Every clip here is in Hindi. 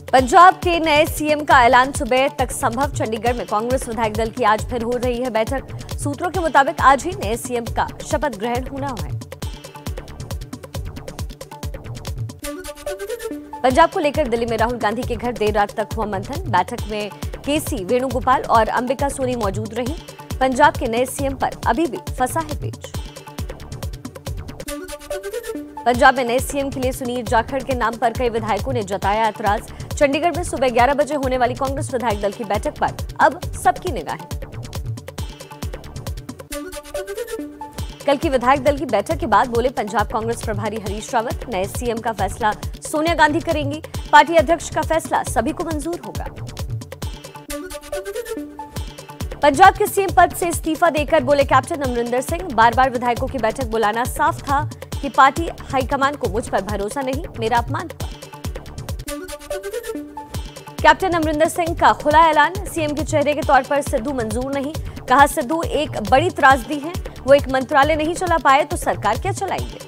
पंजाब के नए सीएम का ऐलान सुबह तक संभव। चंडीगढ़ में कांग्रेस विधायक दल की आज फिर हो रही है बैठक। सूत्रों के मुताबिक आज ही नए सीएम का शपथ ग्रहण होना है। पंजाब को लेकर दिल्ली में राहुल गांधी के घर देर रात तक हुआ मंथन। बैठक में केसी वेणुगोपाल और अंबिका सोनी मौजूद रहीं। पंजाब के नए सीएम पर अभी भी फंसा है पेच। पंजाब में नए सीएम के लिए सुनील जाखड़ के नाम पर कई विधायकों ने जताया ऐतराज। चंडीगढ़ में सुबह 11 बजे होने वाली कांग्रेस विधायक दल की बैठक पर अब सबकी निगाहें। कल की विधायक दल की बैठक के बाद बोले पंजाब कांग्रेस प्रभारी हरीश रावत, नए सीएम का फैसला सोनिया गांधी करेंगी। पार्टी अध्यक्ष का फैसला सभी को मंजूर होगा। पंजाब के सीएम पद से इस्तीफा देकर बोले कैप्टन अमरिंदर सिंह, बार बार विधायकों की बैठक बुलाना साफ था कि पार्टी हाईकमान को मुझ पर भरोसा नहीं, मेरा अपमान हुआ। कैप्टन अमरिंदर सिंह का खुला ऐलान, सीएम के चेहरे के तौर पर सिद्धू मंजूर नहीं। कहा सिद्धू एक बड़ी त्रासदी है, वो एक मंत्रालय नहीं चला पाए तो सरकार क्या चलाएंगे।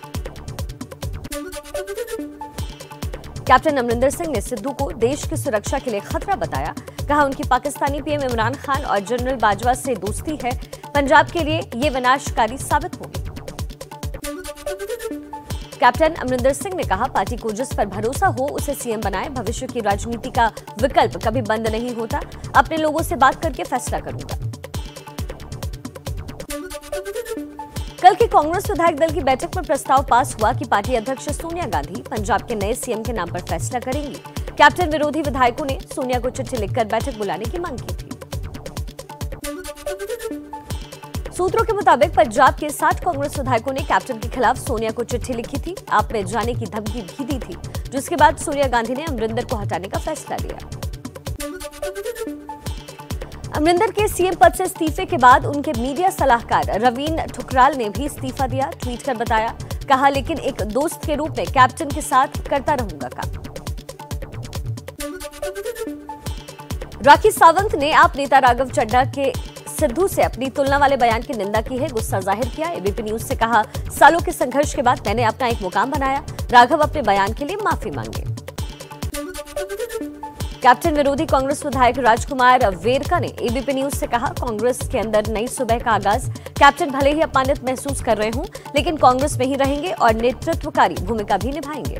कैप्टन अमरिंदर सिंह ने सिद्धू को देश की सुरक्षा के लिए खतरा बताया। कहा उनकी पाकिस्तानी पीएम इमरान खान और जनरल बाजवा से दोस्ती है, पंजाब के लिए ये विनाशकारी साबित होगी। कैप्टन अमरिंदर सिंह ने कहा पार्टी को जिस पर भरोसा हो उसे सीएम बनाए। भविष्य की राजनीति का विकल्प कभी बंद नहीं होता, अपने लोगों से बात करके फैसला करूंगा। कल की कांग्रेस विधायक दल की बैठक में प्रस्ताव पास हुआ कि पार्टी अध्यक्ष सोनिया गांधी पंजाब के नए सीएम के नाम पर फैसला करेंगी। कैप्टन विरोधी विधायकों ने सोनिया को चिट्ठी लिखकर बैठक बुलाने की मांग की थी। सूत्रों के मुताबिक पंजाब के 60 कांग्रेस विधायकों ने कैप्टन के खिलाफ सोनिया को चिट्ठी लिखी थी, आप में जाने की धमकी भी दी थी, जिसके बाद सोनिया गांधी ने अमरिंदर को हटाने का फैसला लिया। अमरिंदर के सीएम पद से इस्तीफे के बाद उनके मीडिया सलाहकार रवीन ठुकराल ने भी इस्तीफा दिया। ट्वीट कर बताया, कहा लेकिन एक दोस्त के रूप में कैप्टन के साथ करता रहूंगा काम। राखी सावंत ने आप नेता राघव चड्ढा के सिद्धू से अपनी तुलना वाले बयान की निंदा की है, गुस्सा जाहिर किया। एबीपी न्यूज से कहा सालों के संघर्ष के बाद मैंने अपना एक मुकाम बनाया, राघव अपने बयान के लिए माफी मांगे। कैप्टन विरोधी कांग्रेस विधायक राजकुमार वेरका ने एबीपी न्यूज से कहा कांग्रेस के अंदर नई सुबह का आगाज। कैप्टन भले ही अपमानित महसूस कर रहे हों, लेकिन कांग्रेस में ही रहेंगे और नेतृत्वकारी भूमिका भी निभाएंगे।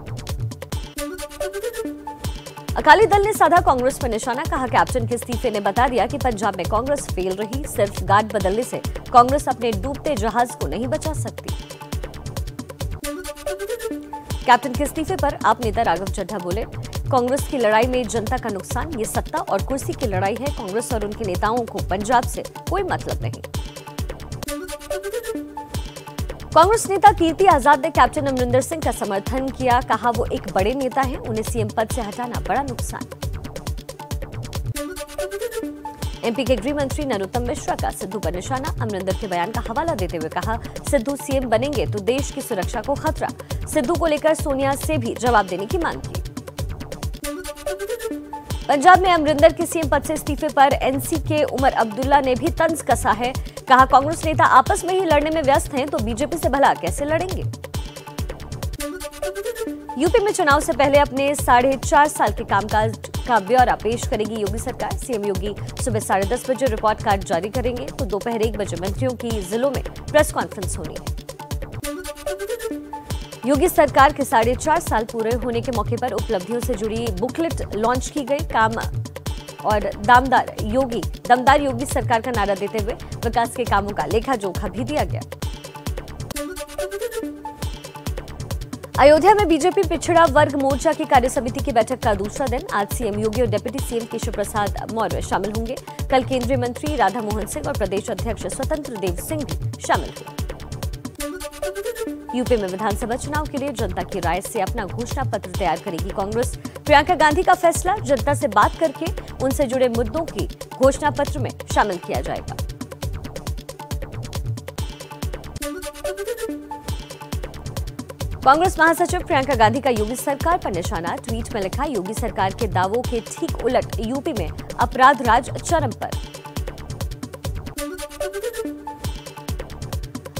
अकाली दल ने साधा कांग्रेस पर निशाना। कहा कैप्टन के इस्तीफे ने बता दिया कि पंजाब में कांग्रेस फेल रही, सिर्फ गार्ड बदलने से कांग्रेस अपने डूबते जहाज को नहीं बचा सकती। कैप्टन के इस्तीफे पर आप नेता राघव चड्ढा बोले कांग्रेस की लड़ाई में जनता का नुकसान, ये सत्ता और कुर्सी की लड़ाई है, कांग्रेस और उनके नेताओं को पंजाब से कोई मतलब नहीं। कांग्रेस नेता कीर्ति आजाद ने कैप्टन अमरिंदर सिंह का समर्थन किया। कहा वो एक बड़े नेता हैं, उन्हें सीएम पद से हटाना बड़ा नुकसान। एमपी के गृह मंत्री नरोत्तम मिश्रा का सिद्धू पर निशाना। अमरिंदर के बयान का हवाला देते हुए कहा सिद्धू सीएम बनेंगे तो देश की सुरक्षा को खतरा। सिद्धू को लेकर सोनिया से भी जवाब देने की मांग की। पंजाब में अमरिंदर के सीएम पद से इस्तीफे पर एनसी के उमर अब्दुल्ला ने भी तंज कसा है। कहा कांग्रेस नेता आपस में ही लड़ने में व्यस्त हैं तो बीजेपी से भला कैसे लड़ेंगे। यूपी में चुनाव से पहले अपने 4.5 साल के कामकाज का ब्यौरा पेश करेगी योगी सरकार। सीएम योगी सुबह 10:30 बजे रिपोर्ट कार्ड जारी करेंगे तो दोपहर 1 बजे मंत्रियों की जिलों में प्रेस कॉन्फ्रेंस होनी है। योगी सरकार के 4.5 साल पूरे होने के मौके पर उपलब्धियों से जुड़ी बुकलेट लॉन्च की गई। काम और दमदार योगी सरकार का नारा देते हुए विकास के कामों का लेखा जोखा भी दिया गया। अयोध्या में बीजेपी पिछड़ा वर्ग मोर्चा की कार्यसमिति की बैठक का दूसरा दिन। आज सीएम योगी और डिप्टी सीएम केशव प्रसाद मौर्य शामिल होंगे। कल केंद्रीय मंत्री राधा मोहन सिंह और प्रदेश अध्यक्ष स्वतंत्र देव सिंह भी शामिल हुए। यूपी में विधानसभा चुनाव के लिए जनता की राय से अपना घोषणा पत्र तैयार करेगी कांग्रेस। प्रियंका गांधी का फैसला जनता से बात करके उनसे जुड़े मुद्दों की घोषणा पत्र में शामिल किया जाएगा। कांग्रेस महासचिव प्रियंका गांधी का योगी सरकार पर निशाना। ट्वीट में लिखा योगी सरकार के दावों के ठीक उलट यूपी में अपराध राज चरम पर।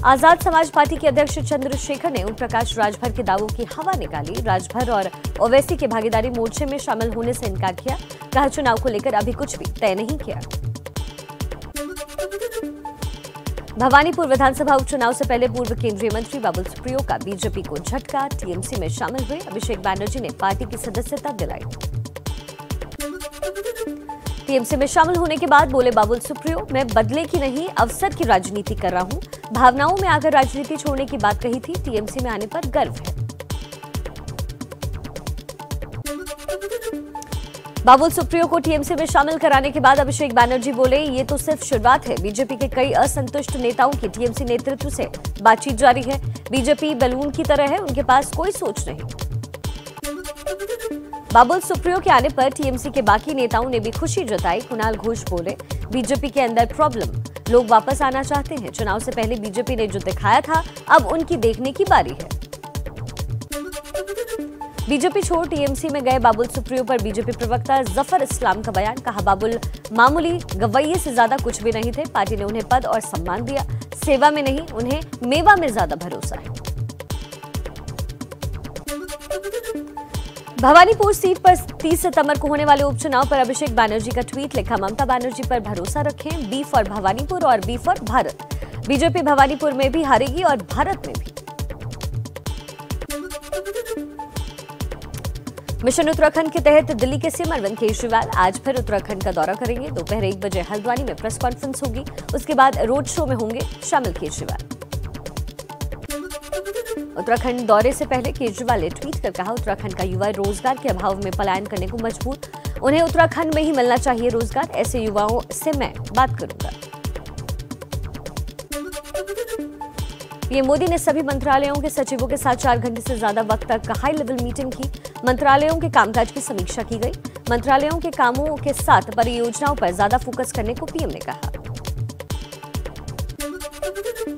आजाद समाज पार्टी के अध्यक्ष चंद्रशेखर ने ओम प्रकाश राजभर के दावों की हवा निकाली। राजभर और ओवैसी के भागीदारी मोर्चे में शामिल होने से इनकार किया। कहा, चुनाव को लेकर अभी कुछ भी तय नहीं किया। भवानीपुर विधानसभा उपचुनाव से पहले पूर्व केंद्रीय मंत्री बाबुल सुप्रियो का बीजेपी को झटका। टीएमसी में शामिल हुए अभिषेक बैनर्जी ने पार्टी की सदस्यता दिलाई। टीएमसी में शामिल होने के बाद बोले बाबुल सुप्रियो, मैं बदले की नहीं अवसर की राजनीति कर रहा हूं। भावनाओं में आकर राजनीति छोड़ने की बात कही थी। टीएमसी में आने पर गर्व है। बाबुल सुप्रियो को टीएमसी में शामिल कराने के बाद अभिषेक बैनर्जी बोले, ये तो सिर्फ शुरुआत है। बीजेपी के कई असंतुष्ट नेताओं की टीएमसी नेतृत्व से बातचीत जारी है। बीजेपी बैलून की तरह है, उनके पास कोई सोच नहीं। बाबुल सुप्रियो के आने पर टीएमसी के बाकी नेताओं ने भी खुशी जताई। कुणाल घोष बोले, बीजेपी के अंदर प्रॉब्लम, लोग वापस आना चाहते हैं। चुनाव से पहले बीजेपी ने जो दिखाया था, अब उनकी देखने की बारी है। बीजेपी छोड़ टीएमसी में गए बाबुल सुप्रियो पर बीजेपी प्रवक्ता जफर इस्लाम का बयान। कहा, बाबुल मामूली गवैये से ज्यादा कुछ भी नहीं थे। पार्टी ने उन्हें पद और सम्मान दिया, सेवा में नहीं, उन्हें मेवा में ज्यादा भरोसा है। भवानीपुर सीट पर 30 सितंबर को होने वाले उपचुनाव पर अभिषेक बैनर्जी का ट्वीट लिखा, ममता बनर्जी पर भरोसा रखें, बी फॉर भवानीपुर और B for Bharat. BJP Bhawanipur में भी हारेगी और भारत में भी। मिशन उत्तराखंड के तहत दिल्ली के सीएम अरविंद केजरीवाल आज फिर उत्तराखंड का दौरा करेंगे। दोपहर 1 बजे हल्द्वानी में प्रेस कॉन्फ्रेंस होगी। उसके बाद रोड शो में होंगे शामिल केजरीवाल। उत्तराखंड दौरे से पहले केजरीवाल ने ट्वीट कर कहा, उत्तराखंड का युवा रोजगार के अभाव में पलायन करने को मजबूर, उन्हें उत्तराखंड में ही मिलना चाहिए रोजगार। ऐसे युवाओं से मैं बात करूंगा। पीएम मोदी ने सभी मंत्रालयों के सचिवों के साथ 4 घंटे से ज्यादा वक्त तक हाई लेवल मीटिंग की। मंत्रालयों के कामकाज की समीक्षा की गई। मंत्रालयों के कामों के साथ परियोजनाओं पर ज्यादा फोकस करने को पीएम ने कहा।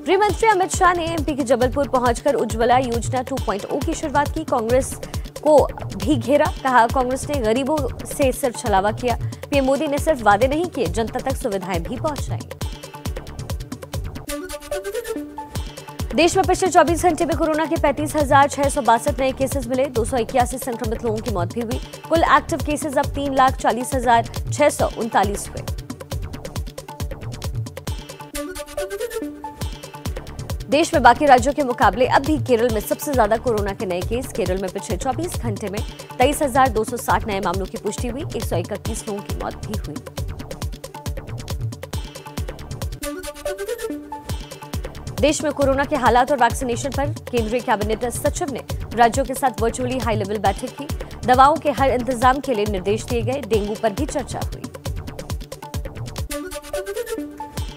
गृह मंत्री अमित शाह ने एमपी के जबलपुर पहुंचकर उज्ज्वला योजना 2.0 की शुरुआत की। कांग्रेस को भी घेरा। कहा, कांग्रेस ने गरीबों से सिर्फ छलावा किया। पीएम मोदी ने सिर्फ वादे नहीं किए, जनता तक सुविधाएं भी पहुंचाई। देश में पिछले 24 घंटे में कोरोना के 35,662 नए केसेस मिले। 281 संक्रमित लोगों की मौत भी हुई। कुल एक्टिव केसेस अब 3,40,639 हुए। देश में बाकी राज्यों के मुकाबले अब भी केरल में सबसे ज्यादा कोरोना के नए केस। केरल में पिछले 24 घंटे में 23,260 नए मामलों की पुष्टि हुई। 131 लोगों की मौत भी हुई। देश में कोरोना के हालात और वैक्सीनेशन पर केंद्रीय कैबिनेट सचिव ने राज्यों के साथ वर्चुअली हाई लेवल बैठक की। दवाओं के हर इंतजाम के लिए निर्देश दिए गए। डेंगू पर भी चर्चा हुई।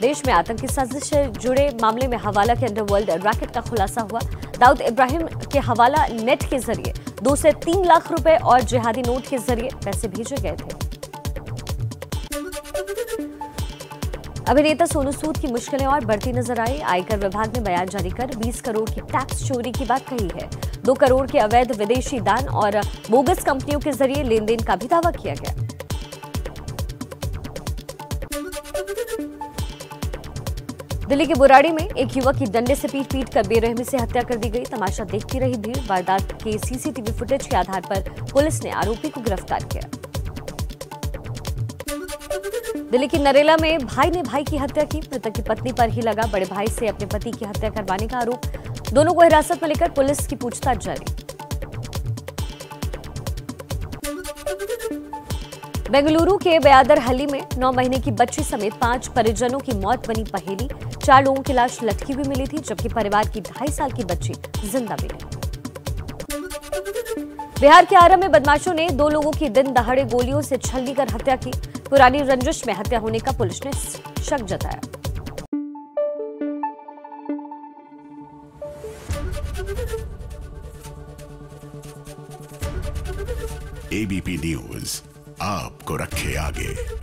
देश में आतंकी साजिश से जुड़े मामले में हवाला के अंडरवर्ल्ड रैकेट का खुलासा हुआ। दाऊद इब्राहिम के हवाला नेट के जरिए 2 से 3 लाख रुपए और जिहादी नोट के जरिए पैसे भेजे गए थे। अभिनेता सोनू सूद की मुश्किलें और बढ़ती नजर आई। आयकर विभाग ने बयान जारी कर 20 करोड़ की टैक्स चोरी की बात कही है। 2 करोड़ के अवैध विदेशी दान और बोगस कंपनियों के जरिए लेन देन का भी दावा किया गया। दिल्ली के बुराड़ी में एक युवक की डंडे से पीट कर बेरहमी से हत्या कर दी गई। तमाशा देखती रही भीड़। वारदात के सीसीटीवी फुटेज के आधार पर पुलिस ने आरोपी को गिरफ्तार किया। दिल्ली की नरेला में भाई ने भाई की हत्या की। मृतक की पत्नी पर ही लगा बड़े भाई से अपने पति की हत्या करवाने का आरोप। दोनों को हिरासत में लेकर पुलिस की पूछताछ जारी। बेंगलुरु के बयादरहल्ली में 9 महीने की बच्ची समेत 5 परिजनों की मौत बनी पहेली। 4 लोगों की लाश लटकी हुई मिली थी, जबकि परिवार की 2.5 साल की बच्ची जिंदा मिली। बिहार के आरा में बदमाशों ने 2 लोगों की दिन दहाड़े गोलियों से छलनी कर हत्या की। पुरानी रंजिश में हत्या होने का पुलिस ने शक जताया। एबीपी न्यूज आपको रखे आगे।